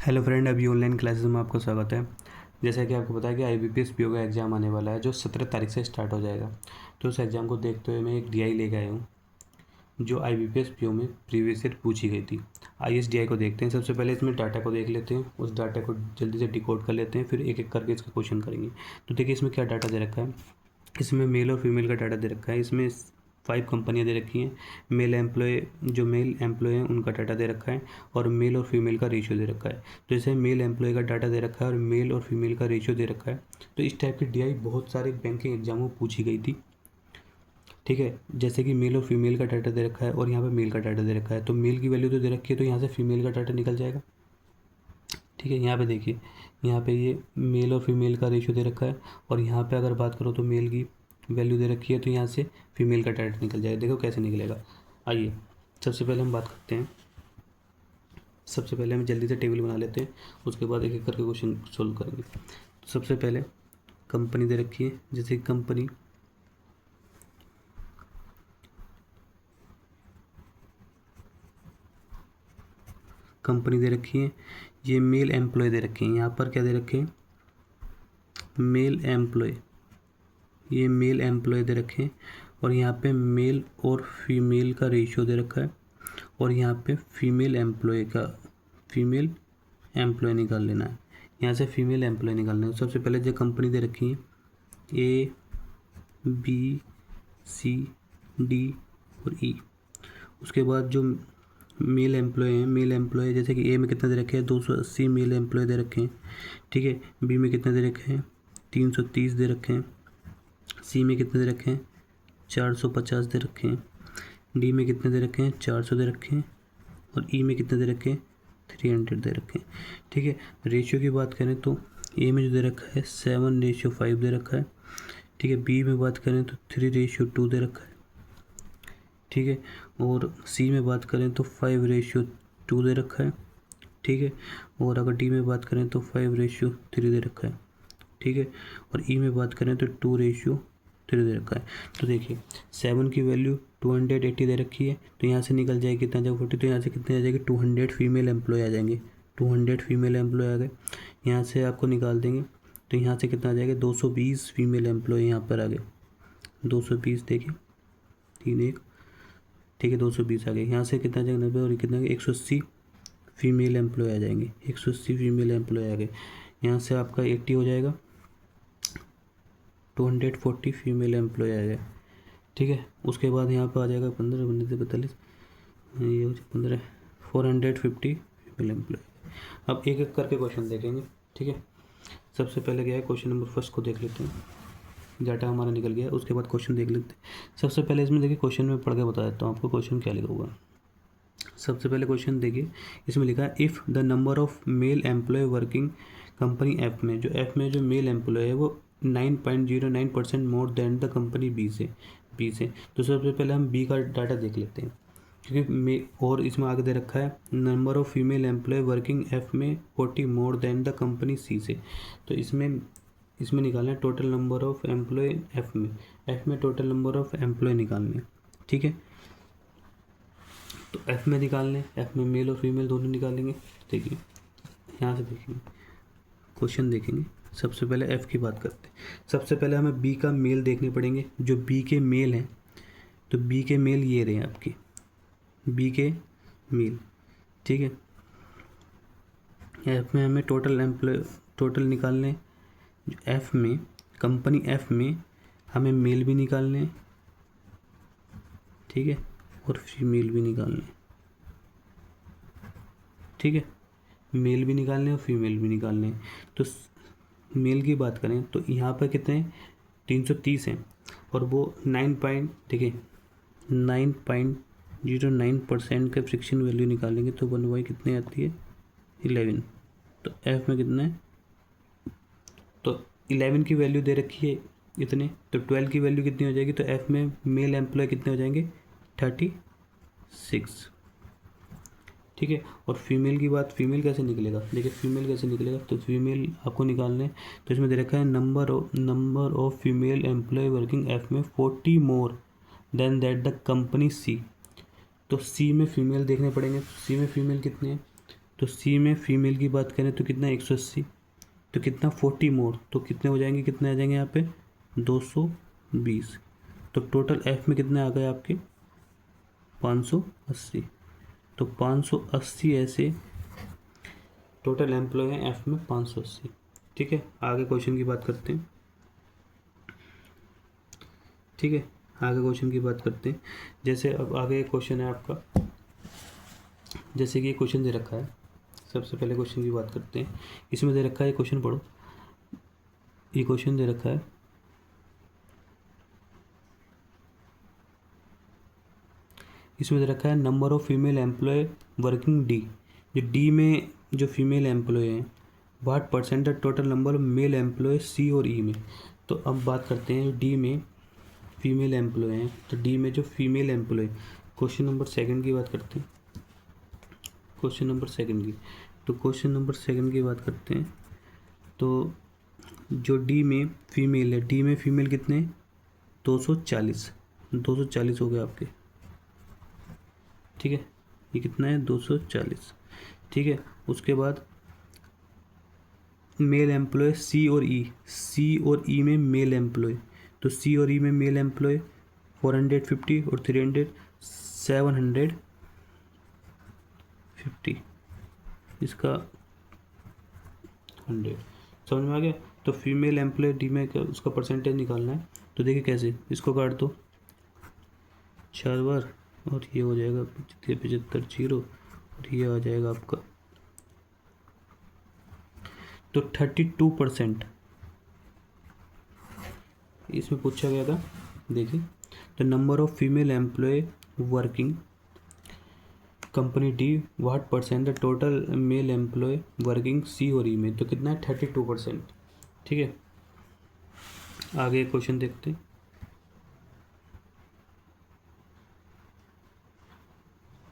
Hello friend, अभी online classes में आपको स्वागत है। जैसा कि आपको पता है कि IBPS PO का एग्ज़ाम आने वाला है जो 17 तारीख से स्टार्ट हो जाएगा। तो उस एग्ज़ाम को देखते हुए मैं एक DI लेके आया हूँ जो IBPS PO में प्रीवियस ईयर पूछी गई थी। आइए इस DI को देखते हैं। सबसे पहले इसमें डाटा को देख लेते हैं, उस डाटा को जल्दी से डिकोड कर लेते हैं, फिर एक एक करके इसका क्वेश्चन करेंगे। तो देखिए इसमें क्या डाटा दे रखा है। इसमें मेल और फीमेल का डाटा दे रखा है। इसमें 5 कंपनियां दे रखी हैं। मेल एम्प्लॉय हैं उनका डाटा दे रखा है और मेल और फीमेल का रेशियो दे रखा है। तो जैसे मेल एम्प्लॉय का डाटा दे रखा है और मेल और फीमेल का रेशियो दे रखा है। तो इस टाइप की DI बहुत सारे बैंकिंग एग्जामों में पूछी गई थी। ठीक है, जैसे कि मेल और फीमेल का डाटा दे रखा है और यहाँ पे मेल का डाटा दे रखा है। तो मेल की वैल्यू तो दे रखी है, तो यहाँ से फीमेल का डाटा निकल जाएगा। ठीक है, यहाँ पे देखिए, यहाँ पे ये मेल और फीमेल का रेशियो दे रखा है और यहाँ पे अगर बात करो तो मेल की वैल्यू दे रखी है, तो यहाँ से फीमेल का डाटा निकल जाएगा। देखो कैसे निकलेगा। आइए सबसे पहले हम बात करते हैं। सबसे पहले हम जल्दी से टेबल बना लेते हैं, उसके बाद एक एक करके क्वेश्चन सोल्व करेंगे। तो सबसे पहले कंपनी दे रखी है, जैसे कंपनी दे रखी है। ये मेल एम्प्लॉय दे रखे हैं। यहाँ पर क्या दे रखे हैं, मेल एम्प्लॉय। ये मेल एम्प्लॉय दे रखे हैं और यहाँ पे मेल और फीमेल का रेशियो दे रखा है और यहाँ पे फीमेल एम्प्लॉय निकाल लेना है। यहाँ से फीमेल एम्प्लॉय निकालना है। सबसे पहले जो कंपनी दे रखी है ABCD और E। उसके बाद जो मेल एम्प्लॉय जैसे कि ए में कितना दे रखे हैं, 280 मेल एम्प्लॉय दे रखे हैं। ठीक है, बी में कितने दे रखे हैं, 330 दे रखे हैं। सी में कितने दे रखे हैं, 450 दे रखे हैं। डी में कितने दे रखे हैं, 400 दे रखे हैं। और ई में कितने दे रखे हैं, 300 दे रखे हैं। ठीक है, रेशियो की बात करें तो ए में जो दे रखा है 7:5 दे रखा है। ठीक है, बी में बात करें तो 3:2 दे रखा है। ठीक है, और सी में बात करें तो 5:2 दे रखा है। ठीक है, और अगर डी में बात करें तो 5:3 दे रखा है। ठीक है, और ई में बात करें तो 2:3 दे रखा है। तो देखिए 7 की वैल्यू 280 दे रखी है, तो यहाँ से निकल जाएगी कितना, जब 40, तो यहाँ से कितने आ जाएगी, 200 फीमेल एम्प्लॉय आ जाएंगे। 200 फीमेल एम्प्लॉय आ गए। यहाँ से आपको निकाल देंगे तो यहाँ से कितना आ जाएगा, 220 फीमेल एम्प्लॉय यहाँ पर आ गए। 220 देखिए 3 1। ठीक है, 220 आ गए। यहाँ से कितना आ जाएगा, 90, और कितना 180 फीमेल एम्प्लॉय आ जाएंगे। 180 फीमेल एम्प्लॉय आ गए। यहाँ से आपका 80 हो जाएगा, 240 फीमेल एम्प्लॉय आ गए। ठीक है, उसके बाद यहाँ पर आ जाएगा 15 15 से 45, ये हो जाए 15, 450 फीमेल एम्प्लॉय। अब एक एक करके क्वेश्चन देखेंगे। ठीक है, सबसे पहले क्या है, क्वेश्चन नंबर फर्स्ट को देख लेते हैं। डाटा हमारा निकल गया, उसके बाद क्वेश्चन देख लेते हैं। सबसे पहले इसमें देखिए, क्वेश्चन में पढ़ के बता देता हूँ आपको क्वेश्चन क्या लिखा हुआ है। सबसे पहले क्वेश्चन देखिए, इसमें लिखा है if the number of male employ working company F में, जो मेल एम्प्लॉय है वो 9.09% more than the company B से। तो सबसे पहले हम बी का डाटा देख लेते हैं, क्योंकि और इसमें आगे दे रखा है number of female employ working F में 40 more than the company C से। तो इसमें निकालना है total number of employ F में टोटल नंबर ऑफ एम्प्लॉय निकालने। ठीक है, तो एफ में निकालने, एफ में मेल और फीमेल दोनों निकालेंगे। देखिए यहाँ से देखेंगे, क्वेश्चन देखेंगे। सबसे पहले एफ की बात करते हैं। सबसे पहले हमें बी का मेल देखने पड़ेंगे, जो बी के मेल हैं। तो बी के मेल ये रहे आपके, बी के मेल। ठीक है, एफ में हमें टोटल निकालने। एफ में, कंपनी एफ में हमें मेल भी निकालने, ठीक है, और फीमेल भी निकालने। ठीक है, मेल भी निकालने और फीमेल भी निकालने। तो मेल की बात करें तो यहाँ पर कितने 330 हैं, और वो 9.09% का फ्रिक्शन वैल्यू निकालेंगे तो 1/, कितने आती है 11। तो एफ में कितना है, तो 11 की वैल्यू दे रखी है इतने, तो 12 की वैल्यू कितनी हो जाएगी, तो एफ में मेल एम्प्लॉय कितने हो जाएंगे 36। ठीक है, और फीमेल की बात, फीमेल कैसे निकलेगा, देखिए फीमेल कैसे निकलेगा। तो फीमेल आपको निकालना है, तो इसमें दे रखा है number of female employ working F में 40 more than that the company C. तो सी में फीमेल देखने पड़ेंगे, सी में फीमेल कितने हैं, तो सी में फीमेल की बात करें तो कितना 180, तो कितना 40 मोर, तो कितने हो जाएंगे, कितने आ जाएंगे यहाँ पे 220। तो टोटल एफ में कितने आ गए आपके 580। तो 580 ऐसे टोटल एम्प्लॉय हैं एफ में 580। ठीक है, आगे क्वेश्चन की बात करते हैं। ठीक है, आगे क्वेश्चन की बात करते हैं। जैसे अब आगे क्वेश्चन है आपका, जैसे कि ये क्वेश्चन दे रखा है। सबसे पहले क्वेश्चन की बात करते हैं। इसमें दे रखा है, क्वेश्चन पढ़ो, ये क्वेश्चन दे रखा है। इसमें दे रखा है number of female employ working D. जो डी में जो फीमेल एम्प्लॉय हैं, what percent total number of male employ C और ई में। तो अब बात करते हैं डी में फीमेल एम्प्लॉय हैं, तो डी में जो female employ, question number second की बात करते हैं। क्वेश्चन नंबर सेकंड की, तो क्वेश्चन नंबर सेकंड की बात करते हैं। तो जो डी में फीमेल है, डी में फीमेल कितने 240, 240 हो गए आपके। ठीक है, ये कितना है 240। ठीक है, उसके बाद मेल एम्प्लॉय सी और ई, सी और ई में मेल एम्प्लॉय, तो सी और ई में मेल एम्प्लॉय 450 और 300 750, इसका 100 समझ में आ गया। तो फीमेल एम्प्लॉय डी में क्या उसका परसेंटेज निकालना है। तो देखिए कैसे, इसको काट दो 4 बार और ये हो जाएगा 75 जीरो और ये आ जाएगा आपका तो 32%। इसमें पूछा गया था, देखिए, the number of female employ working company D what percent the total male employ working C और ई में। तो कितना है 32%। ठीक है, आगे क्वेश्चन देखते हैं।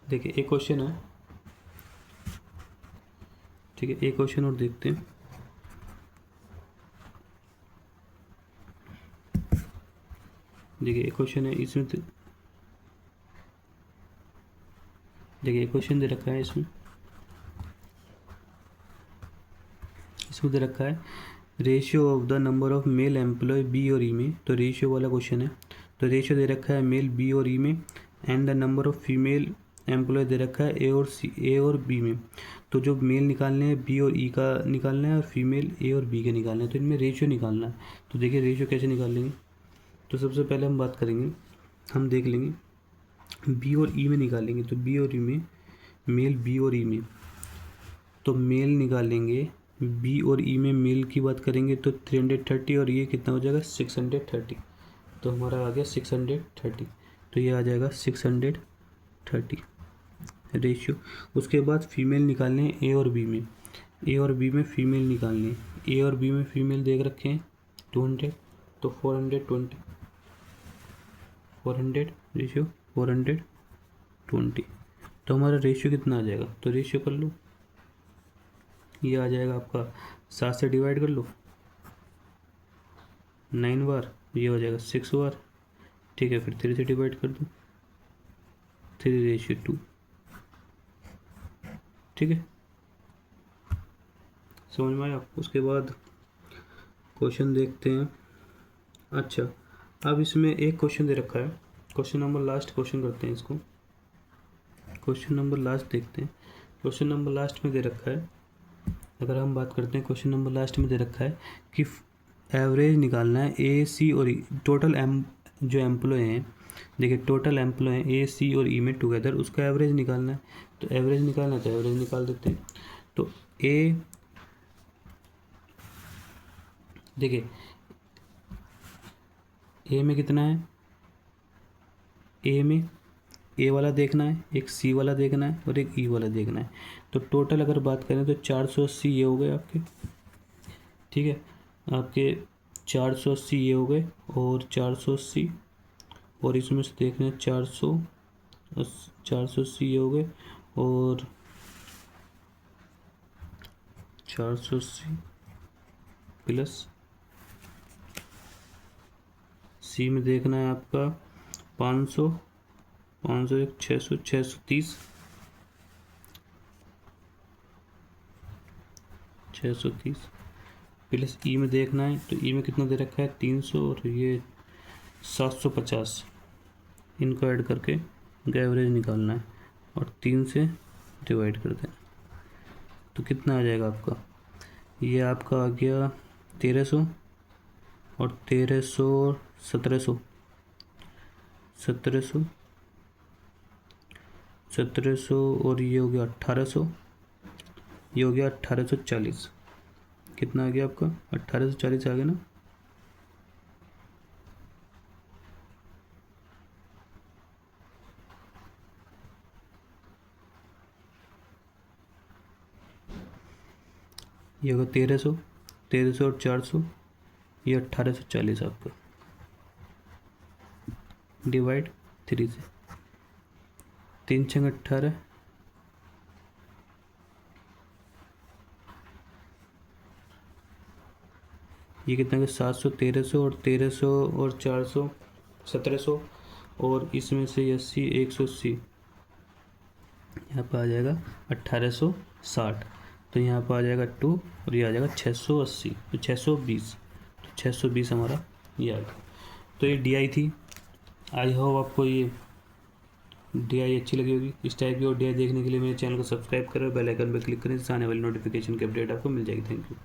देखिए एक क्वेश्चन है, ठीक है, एक क्वेश्चन और देखते हैं। देखिए एक क्वेश्चन है इसमें, देखिए एक क्वेश्चन दे रखा है इसमें दे रखा है ratio of the number of male employ B और ई में। तो रेशियो वाला क्वेश्चन है, तो रेशियो दे रखा है मेल बी और ई में, and the number of female employ दे रखा है ए और बी में। तो जो मेल निकालने हैं बी और ई का निकालना है और फीमेल ए और बी के निकालना है, तो इनमें रेशियो निकालना है। तो देखिए रेशियो कैसे निकालेंगे। तो सबसे पहले हम बात करेंगे, हम देख लेंगे बी और ई में निकालेंगे। तो बी और ई में मेल बी और ई में, तो मेल निकालेंगे बी और ई में, मेल की बात करेंगे तो 330 और ये कितना हो जाएगा 630। तो हमारा आ गया 630, तो ये आ जाएगा 630 रेशियो। उसके बाद फीमेल निकालने हैं ए और बी में, ए और बी में फीमेल निकालने हैं। ए और बी में फीमेल देख रखे हैं 200, तो 400 रेशियो 420। तो हमारा रेशियो कितना आ जाएगा, तो रेशियो कर लो, ये आ जाएगा आपका 7 से डिवाइड कर लो 9 बार, ये हो जाएगा 6 बार। ठीक है, फिर 3 से डिवाइड कर दो 3:2। ठीक है, समझ में आया। उसके बाद क्वेश्चन देखते हैं। अच्छा, अब इसमें एक क्वेश्चन दे रखा है, क्वेश्चन नंबर लास्ट क्वेश्चन करते हैं इसको, क्वेश्चन नंबर लास्ट देखते हैं। क्वेश्चन नंबर लास्ट में दे रखा है, अगर हम बात करते हैं क्वेश्चन नंबर लास्ट में दे रखा है कि एवरेज निकालना है ए सी और ई, टोटल जो एम्प्लॉय हैं, देखिए टोटल एम्प्लॉय हैं ए सी और ई में टुगेदर, उसका एवरेज निकालना है। तो एवरेज निकालना है तो एवरेज निकाल देते हैं। तो ए, देखिए ए में कितना है, ए में ए वाला देखना है, एक सी वाला देखना है और एक ई वाला देखना है। तो टोटल अगर बात करें तो 480 ये हो गए आपके। ठीक है, आपके 480 ये हो गए और 480 और इसमें से देख रहे हैं 480 ये हो गए और 480 प्लस सी में देखना है आपका 500, 500 600 630 630 प्लस ई में देखना है तो ई में कितना दे रखा है 300 और ये 750, इनको ऐड करके एवरेज निकालना है और 3 से डिवाइड कर दें तो कितना आ जाएगा आपका, ये आपका आ गया 1300 और 1300 1700 और ये हो गया 1800, ये हो गया 1840। कितना आ गया आपका 1840 आ गया ना। ये होगा 1300 और 400, ये 1840 आपका, डिवाइड 3 से, 3 छंग 18, ये कितना का 700 1300 और 1300 और 400 1700 और इसमें से 80 180, यहाँ पर आ जाएगा 1860, तो यहाँ पर आ जाएगा 2 और ये आ जाएगा 680, तो 620, तो 620 हमारा ये आ गया। तो ये DI थी। आई होप आपको ये DI अच्छी लगी होगी। इस टाइप की और DI देखने के लिए मेरे चैनल को सब्सक्राइब करें, बेल आइकन पर क्लिक करें, जिससे आने वाली नोटिफिकेशन की अपडेट आपको मिल जाएगी। Thank you.